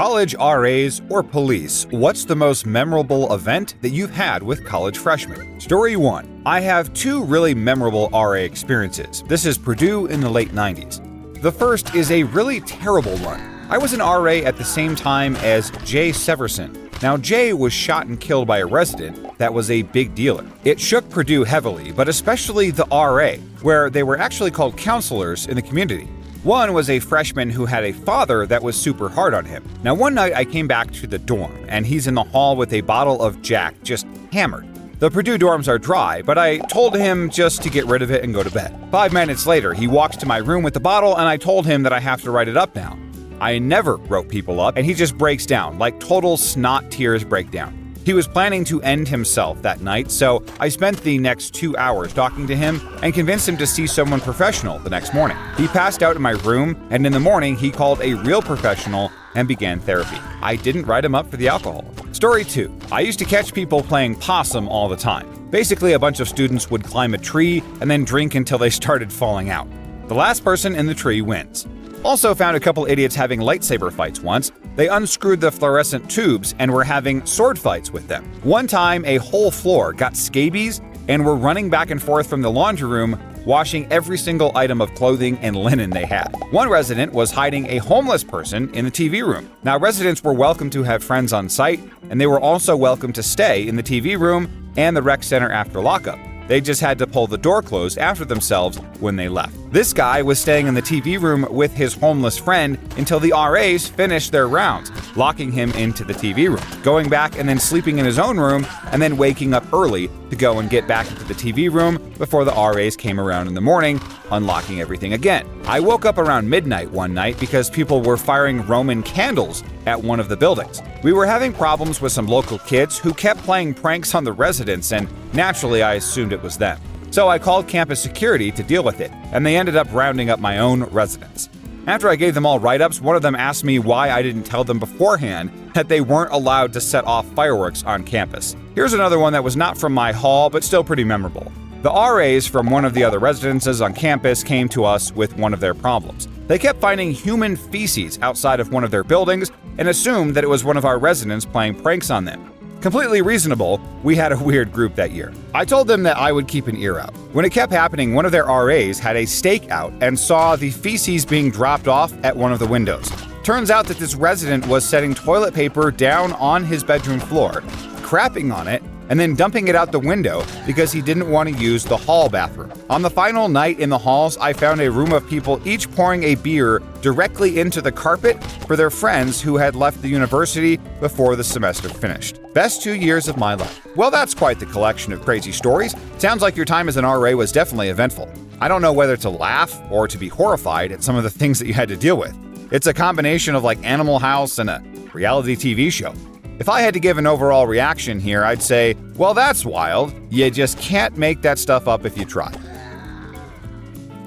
College RAs or police, what's the most memorable event that you've had with college freshmen? Story 1. I have two really memorable RA experiences. This is Purdue in the late 90s. The first is a really terrible one. I was an RA at the same time as Jay Severson. Now, Jay was shot and killed by a resident that was a big dealer. It shook Purdue heavily, but especially the RA, where they were actually called counselors in the community. One was a freshman who had a father that was super hard on him. Now, one night I came back to the dorm, and he's in the hall with a bottle of Jack, just hammered. The Purdue dorms are dry, but I told him just to get rid of it and go to bed. 5 minutes later, he walks to my room with the bottle, and I told him that I have to write it up now. I never wrote people up, and he just breaks down, like total snot tears breakdown. He was planning to end himself that night, so I spent the next 2 hours talking to him and convinced him to see someone professional the next morning. He passed out in my room, and in the morning he called a real professional and began therapy. I didn't write him up for the alcohol. Story 2. I used to catch people playing possum all the time. Basically, a bunch of students would climb a tree and then drink until they started falling out. The last person in the tree wins. Also found a couple idiots having lightsaber fights once. They unscrewed the fluorescent tubes and were having sword fights with them. One time, a whole floor got scabies and were running back and forth from the laundry room, washing every single item of clothing and linen they had. One resident was hiding a homeless person in the TV room. Now, residents were welcome to have friends on site, and they were also welcome to stay in the TV room and the rec center after lockup. They just had to pull the door closed after themselves when they left. This guy was staying in the TV room with his homeless friend until the RAs finished their rounds, locking him into the TV room, going back and then sleeping in his own room, and then waking up early to go and get back into the TV room before the RAs came around in the morning, unlocking everything again. I woke up around midnight one night because people were firing Roman candles at one of the buildings. We were having problems with some local kids who kept playing pranks on the residents, and naturally I assumed it was them. So I called campus security to deal with it, and they ended up rounding up my own residents. After I gave them all write-ups, one of them asked me why I didn't tell them beforehand that they weren't allowed to set off fireworks on campus. Here's another one that was not from my hall, but still pretty memorable. The RAs from one of the other residences on campus came to us with one of their problems. They kept finding human feces outside of one of their buildings and assumed that it was one of our residents playing pranks on them. Completely reasonable, we had a weird group that year. I told them that I would keep an ear out. When it kept happening, one of their RAs had a stake out and saw the feces being dropped off at one of the windows. Turns out that this resident was setting toilet paper down on his bedroom floor, crapping on it, and then dumping it out the window because he didn't want to use the hall bathroom. On the final night in the halls, I found a room of people each pouring a beer directly into the carpet for their friends who had left the university before the semester finished. Best 2 years of my life. Well, that's quite the collection of crazy stories. Sounds like your time as an RA was definitely eventful. I don't know whether to laugh or to be horrified at some of the things that you had to deal with. It's a combination of like Animal House and a reality TV show. If I had to give an overall reaction here, I'd say, well, that's wild. You just can't make that stuff up if you try.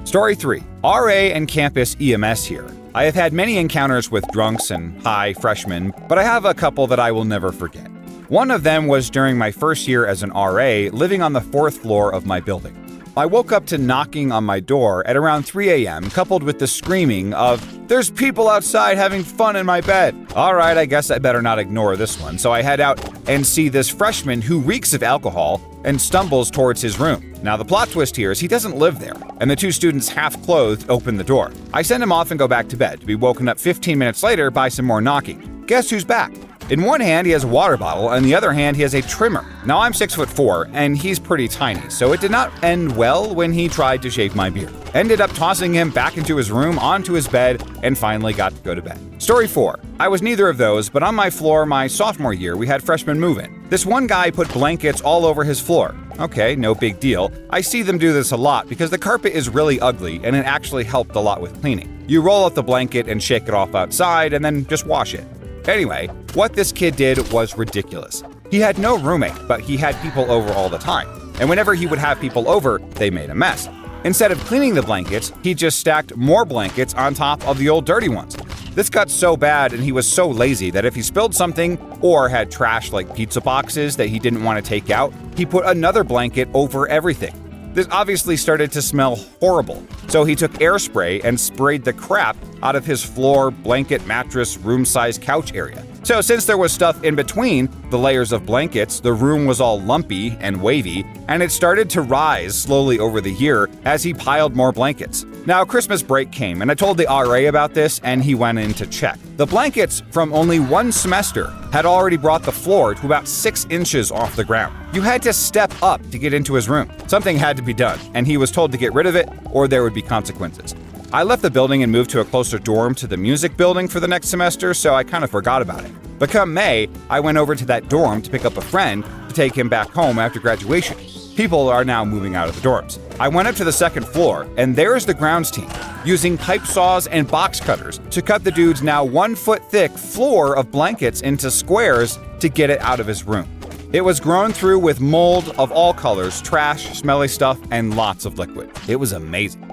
Story 3. RA and campus EMS here. I have had many encounters with drunks and high freshmen, but I have a couple that I will never forget. One of them was during my first year as an RA, living on the 4th floor of my building. I woke up to knocking on my door at around 3 a.m., coupled with the screaming of, "There's people outside having fun in my bed." All right, I guess I better not ignore this one, so I head out and see this freshman who reeks of alcohol and stumbles towards his room. Now, the plot twist here is he doesn't live there, and the two students half-clothed open the door. I send him off and go back to bed, to be woken up 15 minutes later by some more knocking. Guess who's back? In one hand, he has a water bottle, and in the other hand, he has a trimmer. Now, I'm 6'4", and he's pretty tiny, so it did not end well when he tried to shave my beard. Ended up tossing him back into his room, onto his bed, and finally got to go to bed. Story 4. I was neither of those, but on my floor my sophomore year, we had freshmen move-in. This one guy put blankets all over his floor. Okay, no big deal. I see them do this a lot because the carpet is really ugly, and it actually helped a lot with cleaning. You roll up the blanket and shake it off outside, and then just wash it. Anyway, what this kid did was ridiculous. He had no roommate, but he had people over all the time. And whenever he would have people over, they made a mess. Instead of cleaning the blankets, he just stacked more blankets on top of the old dirty ones. This got so bad and he was so lazy that if he spilled something or had trash like pizza boxes that he didn't want to take out, he put another blanket over everything. This obviously started to smell horrible, so he took air spray and sprayed the crap out of his floor, blanket, mattress, room-sized couch area. So since there was stuff in between the layers of blankets, the room was all lumpy and wavy, and it started to rise slowly over the year as he piled more blankets. Now, Christmas break came, and I told the RA about this, and he went in to check. The blankets from only one semester had already brought the floor to about 6 inches off the ground. You had to step up to get into his room. Something had to be done, and he was told to get rid of it or there would be consequences. I left the building and moved to a closer dorm to the music building for the next semester, so I kind of forgot about it. But come May, I went over to that dorm to pick up a friend to take him back home after graduation. People are now moving out of the dorms. I went up to the second floor, and there's the grounds team, using pipe saws and box cutters to cut the dude's now 1-foot-thick floor of blankets into squares to get it out of his room. It was grown through with mold of all colors, trash, smelly stuff, and lots of liquid. It was amazing.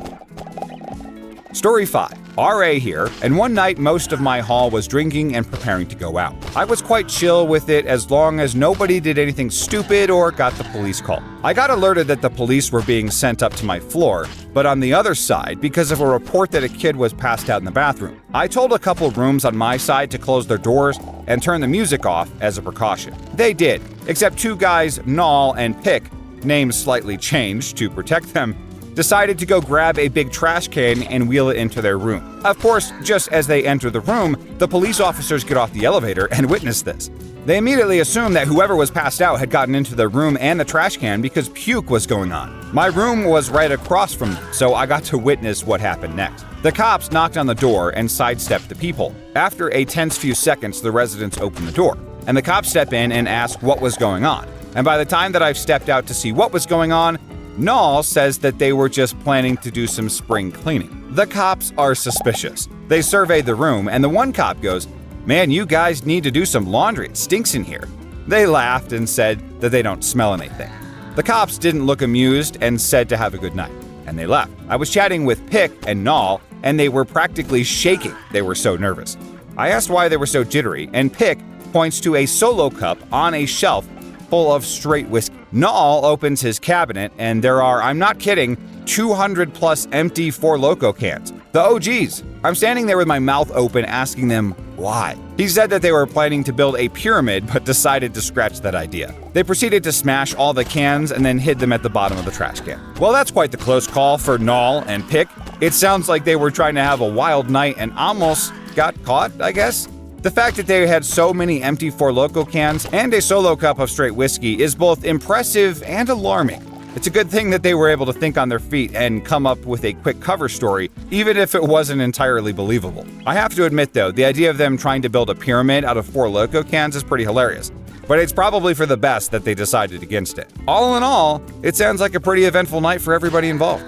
Story 5. RA here, and one night most of my hall was drinking and preparing to go out. I was quite chill with it as long as nobody did anything stupid or got the police called. I got alerted that the police were being sent up to my floor, but on the other side because of a report that a kid was passed out in the bathroom. I told a couple rooms on my side to close their doors and turn the music off as a precaution. They did, except 2 guys, Null and Pick, names slightly changed to protect them, decided to go grab a big trash can and wheel it into their room. Of course, just as they enter the room, the police officers get off the elevator and witness this. They immediately assumed that whoever was passed out had gotten into the room and the trash can because puke was going on. My room was right across from them, so I got to witness what happened next. The cops knocked on the door and sidestepped the peephole. After a tense few seconds, the residents opened the door, and the cops step in and ask what was going on. And by the time that I've stepped out to see what was going on, Null says that they were just planning to do some spring cleaning. The cops are suspicious. They survey the room, and the one cop goes, "Man, you guys need to do some laundry. It stinks in here." They laughed and said that they don't smell anything. The cops didn't look amused and said to have a good night, and they left. I was chatting with Pick and Null, and they were practically shaking. They were so nervous. I asked why they were so jittery, and Pick points to a solo cup on a shelf full of straight whiskey. Null opens his cabinet, and there are, I'm not kidding, 200 plus empty Four Loko cans. The OGs. I'm standing there with my mouth open asking them why. He said that they were planning to build a pyramid but decided to scratch that idea. They proceeded to smash all the cans and then hid them at the bottom of the trash can. Well, that's quite the close call for Null and Pick. It sounds like they were trying to have a wild night and almost got caught, I guess. The fact that they had so many empty Four Loko cans and a solo cup of straight whiskey is both impressive and alarming. It's a good thing that they were able to think on their feet and come up with a quick cover story, even if it wasn't entirely believable. I have to admit though, the idea of them trying to build a pyramid out of Four Loko cans is pretty hilarious. But it's probably for the best that they decided against it. All in all, it sounds like a pretty eventful night for everybody involved.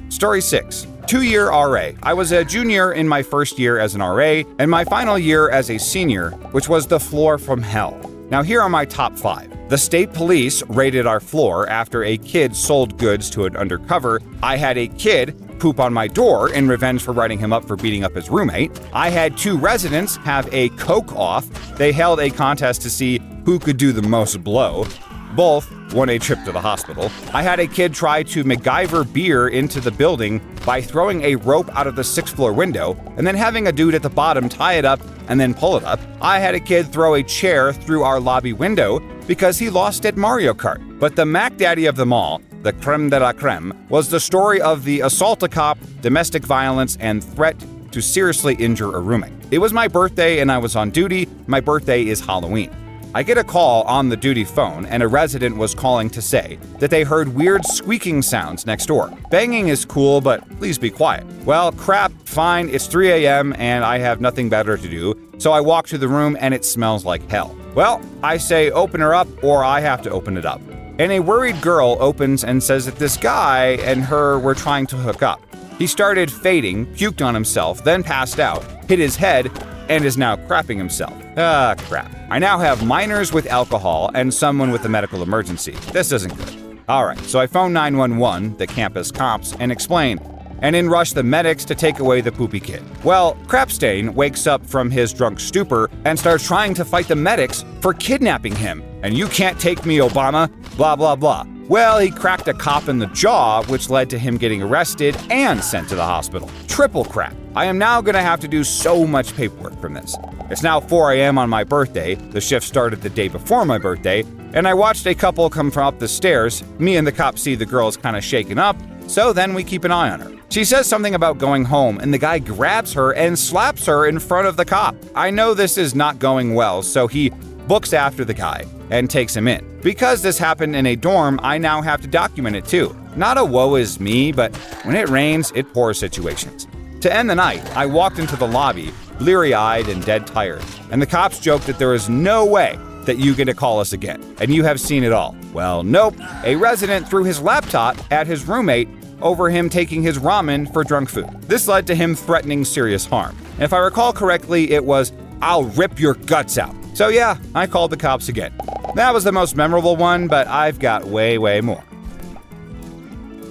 Story 6. 2-year RA. I was a junior in my first year as an RA, and my final year as a senior, which was the floor from hell. Now here are my top 5. The state police raided our floor after a kid sold goods to an undercover. I had a kid poop on my door in revenge for writing him up for beating up his roommate. I had 2 residents have a coke off. They held a contest to see who could do the most blow. Both won a trip to the hospital. I had a kid try to MacGyver beer into the building by throwing a rope out of the 6th floor window and then having a dude at the bottom tie it up and then pull it up. I had a kid throw a chair through our lobby window because he lost at Mario Kart. But the Mac Daddy of them all, the creme de la creme, was the story of the assault a cop, domestic violence, and threat to seriously injure a roommate. It was my birthday and I was on duty. My birthday is Halloween. I get a call on the duty phone, and a resident was calling to say that they heard weird squeaking sounds next door. Banging is cool, but please be quiet. Well, crap, fine, it's 3 a.m. and I have nothing better to do, so I walk to the room and it smells like hell. Well, I say open her up or I have to open it up. And a worried girl opens and says that this guy and her were trying to hook up. He started fading, puked on himself, then passed out, hit his head, and is now crapping himself. Crap. I now have minors with alcohol and someone with a medical emergency. This isn't good. Alright, so I phone 911, the campus cops, and explain, and in rush the medics to take away the poopy kid. Well, Crapstain wakes up from his drunk stupor and starts trying to fight the medics for kidnapping him. And you can't take me, Obama, blah blah blah. Well, he cracked a cop in the jaw, which led to him getting arrested and sent to the hospital. Triple crap. I am now gonna have to do so much paperwork from this. It's now 4 a.m. on my birthday. The shift started the day before my birthday, and I watched a couple come from up the stairs. Me and the cop see the girl is kind of shaken up, so then we keep an eye on her. She says something about going home, and the guy grabs her and slaps her in front of the cop. I know this is not going well, so he books after the guy and takes him in. Because this happened in a dorm, I now have to document it too. Not a woe is me, but when it rains, it pours situations. To end the night, I walked into the lobby, bleary-eyed and dead tired, and the cops joked that there is no way that you get to call us again, and you have seen it all. Well, nope. A resident threw his laptop at his roommate over him taking his ramen for drunk food. This led to him threatening serious harm. And if I recall correctly, it was, "I'll rip your guts out." So yeah, I called the cops again. That was the most memorable one, but I've got way more.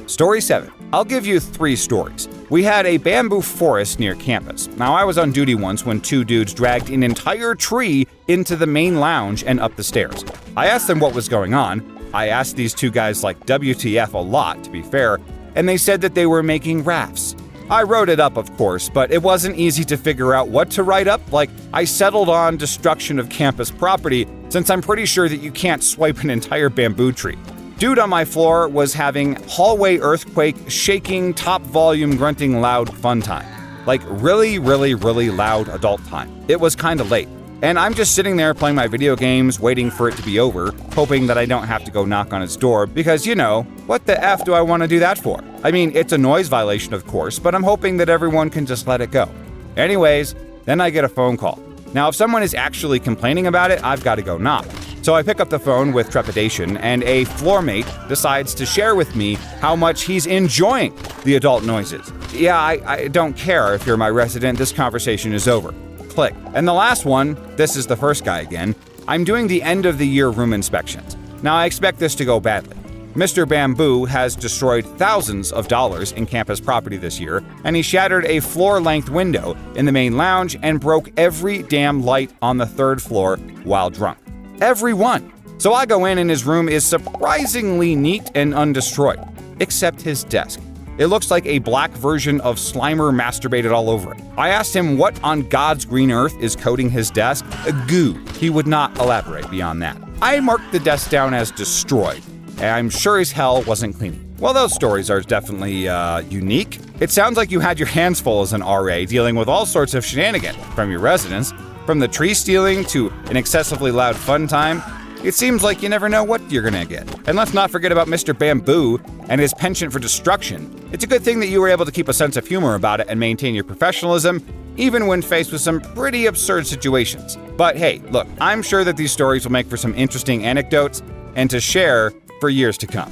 Story 7. I'll give you 3 stories. We had a bamboo forest near campus. Now, I was on duty once when 2 dudes dragged an entire tree into the main lounge and up the stairs. I asked them what was going on. I asked these 2 guys like WTF a lot, to be fair, and they said that they were making rafts. I wrote it up, of course, but it wasn't easy to figure out what to write up. Like, I settled on destruction of campus property, since I'm pretty sure that you can't swipe an entire bamboo tree. Dude on my floor was having hallway earthquake, shaking, top volume, grunting, loud fun time. Like really loud adult time. It was kinda late. And I'm just sitting there playing my video games, waiting for it to be over, hoping that I don't have to go knock on its door, because, you know, what the F do I want to do that for? I mean, it's a noise violation, of course, but I'm hoping that everyone can just let it go. Anyways, then I get a phone call. Now, if someone is actually complaining about it, I've got to go knock. So I pick up the phone with trepidation, and a floormate decides to share with me how much he's enjoying the adult noises. Yeah, I don't care if you're my resident, this conversation is over. Click. And the last one, this is the first guy again, I'm doing the end of the year room inspections. Now, I expect this to go badly. Mr. Bamboo has destroyed thousands of dollars in campus property this year, and he shattered a floor-length window in the main lounge and broke every damn light on the 3rd floor while drunk. Every one. So I go in and his room is surprisingly neat and undestroyed, except his desk. It looks like a black version of Slimer masturbated all over it. I asked him what on God's green earth is coating his desk. Goo. He would not elaborate beyond that. I marked the desk down as destroyed, and I'm sure as hell wasn't cleaning. Well, those stories are definitely unique. It sounds like you had your hands full as an RA dealing with all sorts of shenanigans from your residents, from the tree stealing to an excessively loud fun time. It seems like you never know what you're gonna get. And let's not forget about Mr. Bamboo and his penchant for destruction. It's a good thing that you were able to keep a sense of humor about it and maintain your professionalism, even when faced with some pretty absurd situations. But hey, look, I'm sure that these stories will make for some interesting anecdotes and to share for years to come.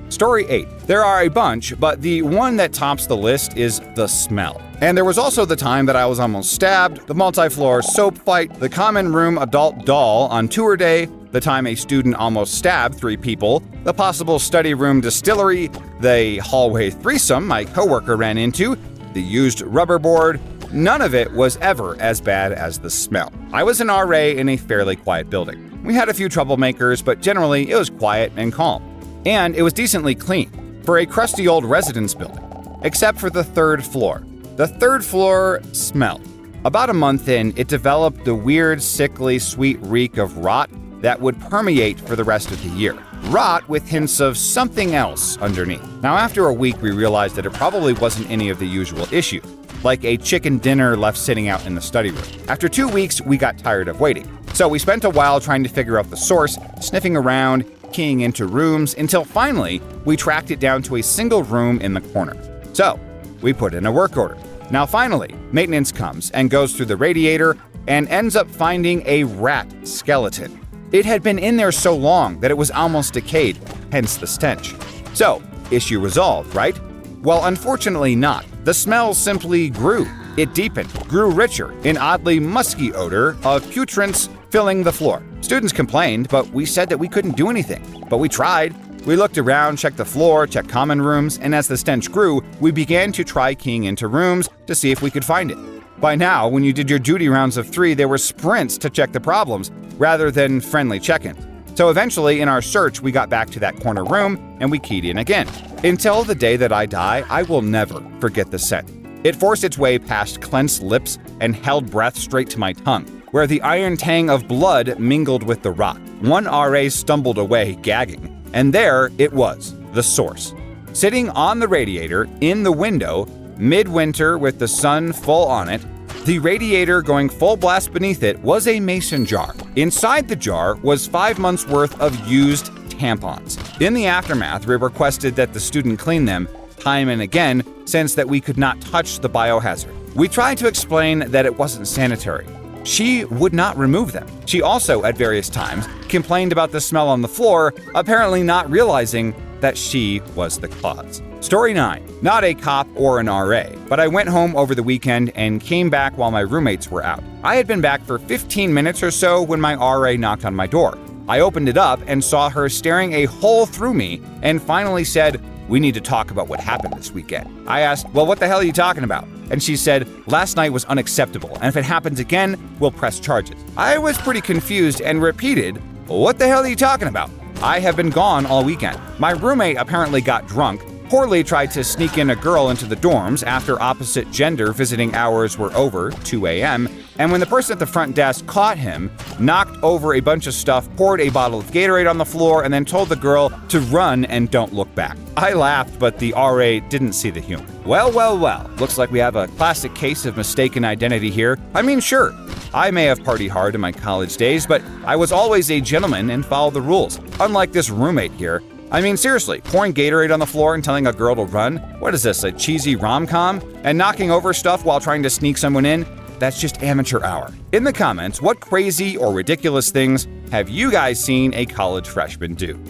Story 8. There are a bunch, but the one that tops the list is the smell. And there was also the time that I was almost stabbed, the multi-floor soap fight, the common room adult doll on tour day, the time a student almost stabbed 3 people, the possible study room distillery, the hallway threesome my coworker ran into, the used rubber board. None of it was ever as bad as the smell. I was an RA in a fairly quiet building. We had a few troublemakers, but generally it was quiet and calm. And it was decently clean for a crusty old residence building, except for the 3rd floor. The 3rd floor smelled. About a month in, it developed the weird, sickly, sweet reek of rot that would permeate for the rest of the year. Rot with hints of something else underneath. Now, after a week, we realized that it probably wasn't any of the usual issues, like a chicken dinner left sitting out in the study room. After 2 weeks, we got tired of waiting. So we spent a while trying to figure out the source, sniffing around, keying into rooms, until finally, we tracked it down to a single room in the corner. So, we put in a work order. Now finally, maintenance comes and goes through the radiator and ends up finding a rat skeleton. It had been in there so long that it was almost decayed, hence the stench. So, issue resolved, right? Well, unfortunately not. The smell simply grew. It deepened, grew richer, an oddly musky odor of putrescence filling the floor. Students complained, but we said that we couldn't do anything. But we tried. We looked around, checked the floor, checked common rooms, and as the stench grew, we began to try keying into rooms to see if we could find it. By now, when you did your duty rounds of 3, there were sprints to check the problems, rather than friendly check-ins. So eventually, in our search, we got back to that corner room and we keyed in again. Until the day that I die, I will never forget the scent. It forced its way past clenched lips and held breath straight to my tongue, where the iron tang of blood mingled with the rock. One RA stumbled away, gagging, and there it was, the source. Sitting on the radiator, in the window, midwinter with the sun full on it, the radiator going full blast beneath it was a mason jar. Inside the jar was 5 months' worth of used tampons. In the aftermath, we requested that the student clean them time and again, since that we could not touch the biohazard. We tried to explain that it wasn't sanitary. She would not remove them. She also, at various times, complained about the smell on the floor, apparently not realizing that she was the cause. Story 9. Not a cop or an RA, but I went home over the weekend and came back while my roommates were out. I had been back for 15 minutes or so when my RA knocked on my door. I opened it up and saw her staring a hole through me and finally said, "We need to talk about what happened this weekend." I asked, "Well, what the hell are you talking about?" And she said, "Last night was unacceptable, and if it happens again, we'll press charges." I was pretty confused and repeated, "What the hell are you talking about?" I have been gone all weekend. My roommate apparently got drunk, poorly tried to sneak in a girl into the dorms after opposite gender visiting hours were over, 2 a.m., and when the person at the front desk caught him, knocked over a bunch of stuff, poured a bottle of Gatorade on the floor, and then told the girl to run and don't look back. I laughed, but the RA didn't see the humor. Well, well, well. Looks like we have a classic case of mistaken identity here. I mean, sure, I may have partied hard in my college days, but I was always a gentleman and followed the rules. Unlike this roommate here. I mean, seriously, pouring Gatorade on the floor and telling a girl to run? What is this, a cheesy rom-com? And knocking over stuff while trying to sneak someone in? That's just amateur hour. In the comments, what crazy or ridiculous things have you guys seen a college freshman do?